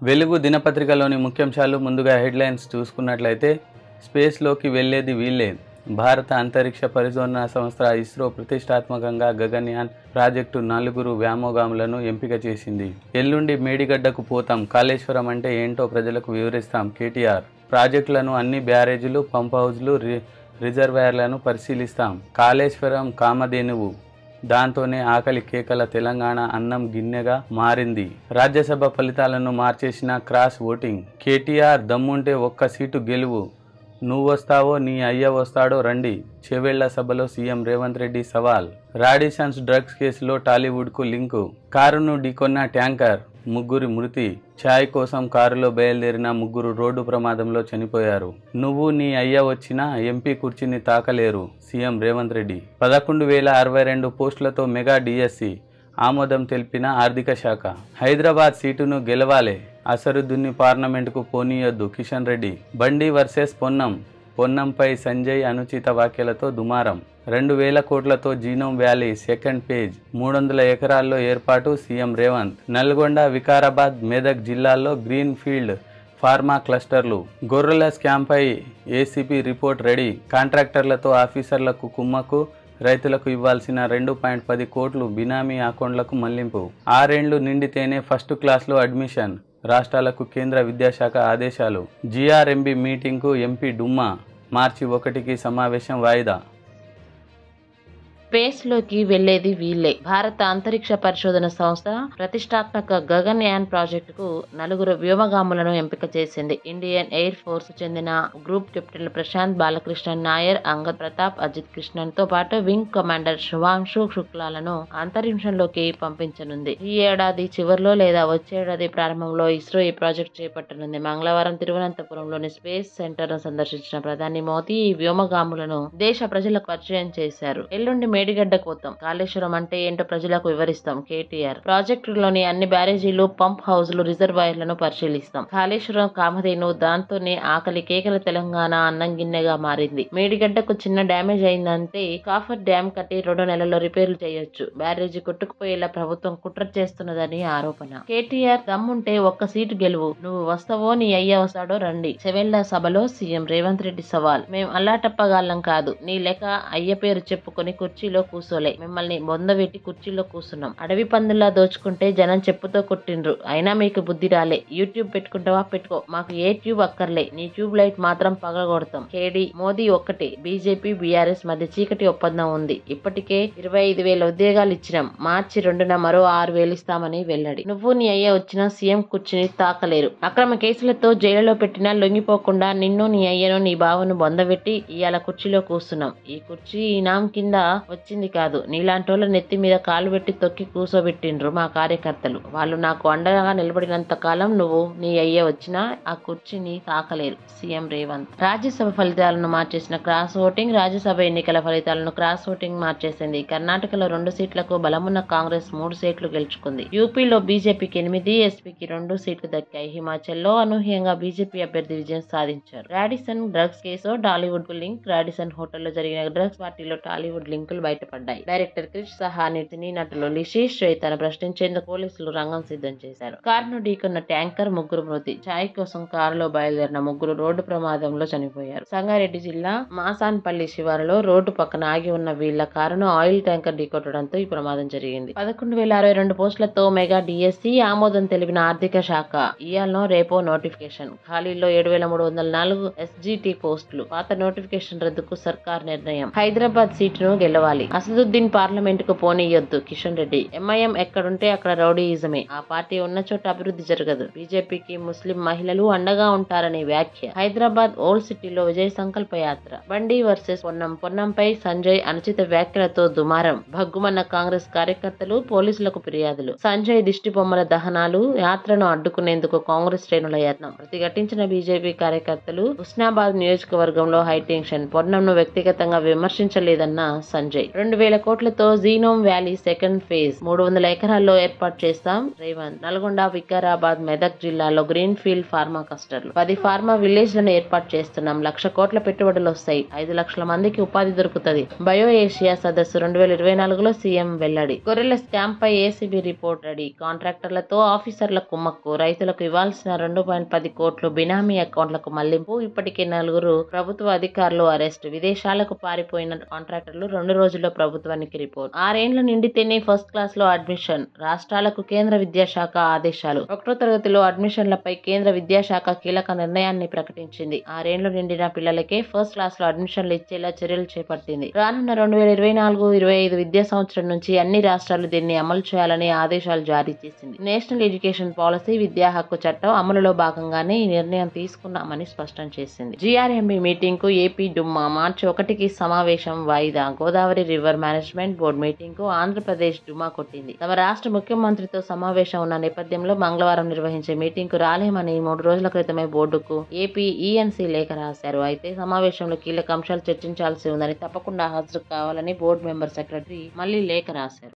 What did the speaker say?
వెలుగు దినపత్రికలోని ముఖ్యాంశాలు ముందుగా హెడ్లైన్స్ చూసుకున్నట్లయితే స్పేస్లోకి వెళ్లేది వీళ్ళే. భారత అంతరిక్ష పరిశోధనా సంస్థ ఇస్రో ప్రతిష్టాత్మకంగా గగన్యాన్ ప్రాజెక్టు 4 వ్యోమగాములను ఎంపిక చేసింది. ఎల్లుండి మేడిగడ్డకు పోతాం, కాళేశ్వరం అంటే ఏంటో ప్రజలకు వివరిస్తాం కేటీఆర్. ప్రాజెక్టులను అన్ని బ్యారేజీలు, పంప్ హౌజ్లు, రిజర్వాయర్లను పరిశీలిస్తాం. కాళేశ్వరం కామధేనువు, దాంతోనే ఆకలి కేకల తెలంగాణ అన్నం గిన్నెగా మారింది. రాజ్యసభ ఫలితాలను మార్చేసిన క్రాస్ ఓటింగ్. కేటీఆర్ దమ్ముంటే ఒక్క సీటు గెలువు, నువ్వొస్తావో నీ అయ్య వస్తాడో రండి. చెవెళ్ల సభలో సీఎం రేవంత్ రెడ్డి సవాల్. రాడిసన్స్ డ్రగ్స్ కేసులో టాలీవుడ్కు లింకు. కారును ఢీకొన్న ట్యాంకర్, 3 మృతి. ఛాయ్ కోసం కారులో బయలుదేరిన 3 రోడ్డు ప్రమాదంలో చనిపోయారు. నువ్వు నీ అయ్య వచ్చినా ఎంపీ కుర్చీని తాకలేరు, సీఎం రేవంత్ రెడ్డి. 11,062 పోస్టులతో మెగా డిఎస్సి ఆమోదం తెలిపిన ఆర్థిక శాఖ. హైదరాబాద్ సీటును గెలవాలే, అసరుద్దీన్ని పార్లమెంటుకు పోనీయొద్దు కిషన్ రెడ్డి. బండి వర్సెస్ పొన్నం, పొన్నంపై సంజయ్ అనుచిత వ్యాఖ్యలతో దుమారం. 2,000 కోట్లతో జీనోమ్ వ్యాలీ సెకండ్ పేజ్, 300 ఎకరాల్లో ఏర్పాటు, సీఎం రేవంత్. నల్గొండ, వికారాబాద్, మెదక్ జిల్లాల్లో గ్రీన్ ఫీల్డ్ ఫార్మా క్లస్టర్లు. గొర్రెల స్కామ్పై ఏసీపీ రిపోర్ట్ రెడీ. కాంట్రాక్టర్లతో ఆఫీసర్లకు కుమ్మకు, రైతులకు ఇవ్వాల్సిన 2.10 కోట్లు బినామీ అకౌంట్లకు మళ్లింపు. 6 ఏళ్లు నిండితేనే ఫస్ట్ క్లాస్లో అడ్మిషన్, రాష్ట్రాలకు కేంద్ర విద్యాశాఖ ఆదేశాలు. జీఆర్ఎంబీ మీటింగ్కు ఎంపీ డుమ్మా, మార్చి 1కి సమావేశం వాయిదా. స్పేస్లోకి వెళ్లేది వీళ్ళే. భారత అంతరిక్ష పరిశోధన సంస్థ ప్రతిష్టాత్మక గగన్యాన్ ప్రాజెక్టుకు 4 వ్యోమగాములను ఎంపిక చేసింది. ఇండియన్ ఎయిర్ ఫోర్స్ చెందిన గ్రూప్ కెప్టెన్లు ప్రశాంత్, బాలకృష్ణన్ నాయర్, అంగద్ ప్రతాప్, అజిత్ కృష్ణన్ తో పాటు వింగ్ కమాండర్ శుభాంశు శుక్లాలను అంతరిక్షంలోకి పంపించనుంది. ఈ ఏడాది చివరిలో లేదా వచ్చే ఏడాది ప్రారంభంలో ఇస్రో ఈ ప్రాజెక్టు చేపట్టనుంది. మంగళవారం తిరువనంతపురంలోని స్పేస్ సెంటర్ ను సందర్శించిన ప్రధాని మోదీ ఈ వ్యోమగాములను దేశ ప్రజలకు పరిచయం చేశారు. ఎల్లుండి మేడిగడ్డకు పోతాం, కాళేశ్వరం అంటే ఏంటో ప్రజలకు వివరిస్తాం కేటీఆర్. ప్రాజెక్టులోని అన్ని బ్యారేజీలు, పంప్ హౌజ్లు, రిజర్వాయర్లను పరిశీలిస్తాం. కాళేశ్వరం కామధేను, దాంతోనే ఆకలి కేకల తెలంగాణ అన్నం గిన్నెగా మారింది. మేడిగడ్డకు చిన్న డ్యామేజ్ అయిందంటే కాఫర్ డ్యామ్ కట్టి 2 నెలల్లో రిపేర్లు చేయొచ్చు. బ్యారేజీ కొట్టుకుపోయేలా ప్రభుత్వం కుట్ర చేస్తున్నదని ఆరోపణ. కేటీఆర్ దమ్ముంటే ఒక్క సీటు గెలువు, నువ్వు వస్తావో నీ అయ్య వస్తాడో రండి. చెవెళ్ల సభలో సీఎం రేవంత్ రెడ్డి సవాల్. మేం అల్లాటప్పగాళ్ళం కాదు, నీ లెక్క అయ్య పేరు చెప్పుకొని కుర్చీలో కూసోలే, మిమ్మల్ని బొందబెట్టి కుర్చీలో కూసున్నాం. అడవి పందుల్లా దోచుకుంటే జనం చెప్పుతో కొట్టిండ్రు, అయినా మీకు బుద్ధి రాలే. యూట్యూబ్ పెట్టుకుంటావా పెట్టుకో, మాకు ఏ ట్యూబ్ అక్కర్లే, నీ ట్యూబ్ లైట్ మాత్రం పగలగొడతాం. కేడీ మోదీ ఒక్కటే, బీజేపీ బీఆర్ఎస్ మధ్య చీకటి ఒప్పందం ఉంది. ఇప్పటికే 25,000 ఉద్యోగాలు ఇచ్చినాం, మార్చి 2న మరో 6,000 ఇస్తామని వెల్లడి. నువ్వు నీ అయ్య వచ్చినా సీఎం కుర్చీని తాకలేరు. అక్రమ కేసులతో జైలులో పెట్టినా లొంగిపోకుండా నిన్ను, నీ అయ్యను, నీ బావను బొందబెట్టి ఇయాల కుర్చీలో కూస్తున్నాం. ఈ కుర్చీ ఇనాం కింద వచ్చింది కాదు, నీలాంటోళ్ళ నెత్తి మీద కాలు పెట్టి తొక్కి కూసోబెట్టిండ్రు మా కార్యకర్తలు. వాళ్ళు నాకు అండగా నిలబడినంత కాలం నువ్వు, నీ అయ్య వచ్చినా ఆ కుర్చీని తాకలేరు, సీఎం రేవంత్. రాజ్యసభ ఫలితాలను మార్చేసిన క్రాస్ ఓటింగ్. రాజ్యసభ ఎన్నికల ఫలితాలను క్రాస్ ఓటింగ్ మార్చేసింది. కర్ణాటకలో 2 సీట్లకు బలమున్న కాంగ్రెస్ 3 సీట్లు గెలుచుకుంది. యూపీలో బీజేపీకి 8, ఎస్పీకి 2 సీట్లు దక్కాయి. హిమాచల్లో అనూహ్యంగా బీజేపీ అభ్యర్థి విజయం సాధించారు. రాడిసన్ డ్రగ్స్ కేసు టాలీవుడ్ కు లింక్. రాడిసన్ హోటల్లో జరిగిన డ్రగ్స్ పార్టీలో టాలీవుడ్ లింకులు బయటపడ్డాయి. డైరెక్టర్ క్రిష్ సహా సినీ నటులు లిషీష్, శ్వేతను ప్రశ్నించేందుకు పోలీసులు రంగం సిద్ధం చేశారు. కారును ఢీకొన్న ట్యాంకర్, 3 మృతి. ఛాయ్ కోసం కారులో బయలుదేరిన 3 రోడ్డు ప్రమాదంలో చనిపోయారు. సంగారెడ్డి జిల్లా మాసాన్పల్లి శివారులో రోడ్డు పక్కన ఆగి ఉన్న వీళ్ల కారును ఆయిల్ ట్యాంకర్ ఢీకొట్టడంతో ఈ ప్రమాదం జరిగింది. 11,062 పోస్టులతో మెగా డిఎస్సి ఆమోదం తెలిపిన ఆర్థిక శాఖ. ఇయాల్నో రేపో నోటిఫికేషన్. ఖాళీల్లో 7,304 ఎస్జిటి పోస్టులు. పాత నోటిఫికేషన్ రద్దుకు సర్కార్ నిర్ణయం. హైదరాబాద్ సీటును గెలవాలి, అసదుద్దీన్ పార్లమెంటుకు పోనీయొద్దు కిషన్ రెడ్డి. ఎంఐఎం ఎక్కడుంటే అక్కడ రౌడీయిజమే, ఆ పార్టీ ఉన్న చోట అభివృద్ధి జరగదు. బీజేపీకి ముస్లిం మహిళలు అండగా ఉంటారని వ్యాఖ్య. హైదరాబాద్ ఓల్డ్ సిటీలో విజయ సంకల్ప యాత్ర. బండి వర్సెస్ పొన్నం, పొన్నంపై సంజయ్ అనుచిత వ్యాఖ్యలతో దుమారం. భగ్గుమన్న కాంగ్రెస్ కార్యకర్తలు, పోలీసులకు ఫిర్యాదులు. సంజయ్ దిష్టి బొమ్మల దహనాలు. యాత్రను అడ్డుకునేందుకు కాంగ్రెస్ శ్రేణుల యత్నం. ప్రతిఘటించిన బీజేపీ కార్యకర్తలు. హుస్నాబాద్ నియోజకవర్గంలో హైటెన్షన్. పొన్నంను వ్యక్తిగతంగా విమర్శించలేదన్న సంజయ్. వెల్లడి. 2000 కోట్లతో జీనోమ్ వ్యాలీ సెకండ్ ఫేజ్ 300 ఎకరాల్లో ఏర్పాటు చేస్తాం రేవంత్. నల్గొండ, వికారాబాద్, మెదక్ జిల్లాలో గ్రీన్ ఫీల్డ్ ఫార్మా క్లస్టర్లు 10 ఫార్మా విలేజ్లను ఏర్పాటు చేస్తున్నాం. 1,00,000 కోట్ల పెట్టుబడులు వస్తాయి. 5 లక్షల మందికి ఉపాధి దొరుకుతుంది. బయో ఏషియా సదస్సు 2024లో సీఎం వెల్లడి. గొర్రెల స్కామ్ పై ఏసీబీ రిపోర్ట్ రెడీ. కాంట్రాక్టర్లతో ఆఫీసర్ల కుమ్మక్కు. రైతులకు ఇవ్వాల్సిన 2.10 కోట్లు బినామీ అకౌంట్లకు మళ్లింపు. ఇప్పటికే 4 ప్రభుత్వ అధికారులు అరెస్టు. విదేశాలకు పారిపోయిన కాంట్రాక్టర్లు 2 రోజుల్లో ప్రభుత్వానికి రిపోర్ట్. 6 ఏండ్లు నిండితేనే ఫస్ట్ క్లాస్ లో అడ్మిషన్. రాష్ట్రాలకు కేంద్ర విద్యాశాఖ ఆదేశాలు. 1వ తరగతిలో అడ్మిషన్లపై కేంద్ర విద్యాశాఖ కీలక నిర్ణయాన్ని ప్రకటించింది. 6 ఏండ్లు నిండిన పిల్లలకే ఫస్ట్ క్లాస్ లో అడ్మిషన్లు ఇచ్చేలా చర్యలు చేపట్టింది. రానున్న 2024-25 విద్యా సంవత్సరం నుంచి అన్ని రాష్ట్రాలు దీన్ని అమలు చేయాలని ఆదేశాలు జారీ చేసింది. నేషనల్ ఎడ్యుకేషన్ పాలసీ, విద్యా హక్కు చట్టం అమలులో భాగంగానే ఈ నిర్ణయం తీసుకున్నామని స్పష్టం చేసింది. జీఆర్ఎంబీ మీటింగ్ కు ఏపీ డుమ్మా. మార్చి 1కి సమావేశం వాయిదా. Godavari river management board meeting కు ఆంధ్రప్రదేశ్ డుమ్మా కొట్టింది. తమ రాష్ట్ర ముఖ్యమంత్రితో సమావేశం ఉన్న నేపథ్యంలో మంగళవారం నిర్వహించే మీటింగ్ కు రాలేమని 3 రోజుల క్రితమే బోర్డుకు ఏపీ ఈఎన్సీ లేఖ రాశారు. అయితే సమావేశంలో కీలక అంశాలు చర్చించాల్సి ఉందని, తప్పకుండా హాజరు కావాలని బోర్డు మెంబర్ సెక్రటరీ మళ్లీ లేఖ రాశారు.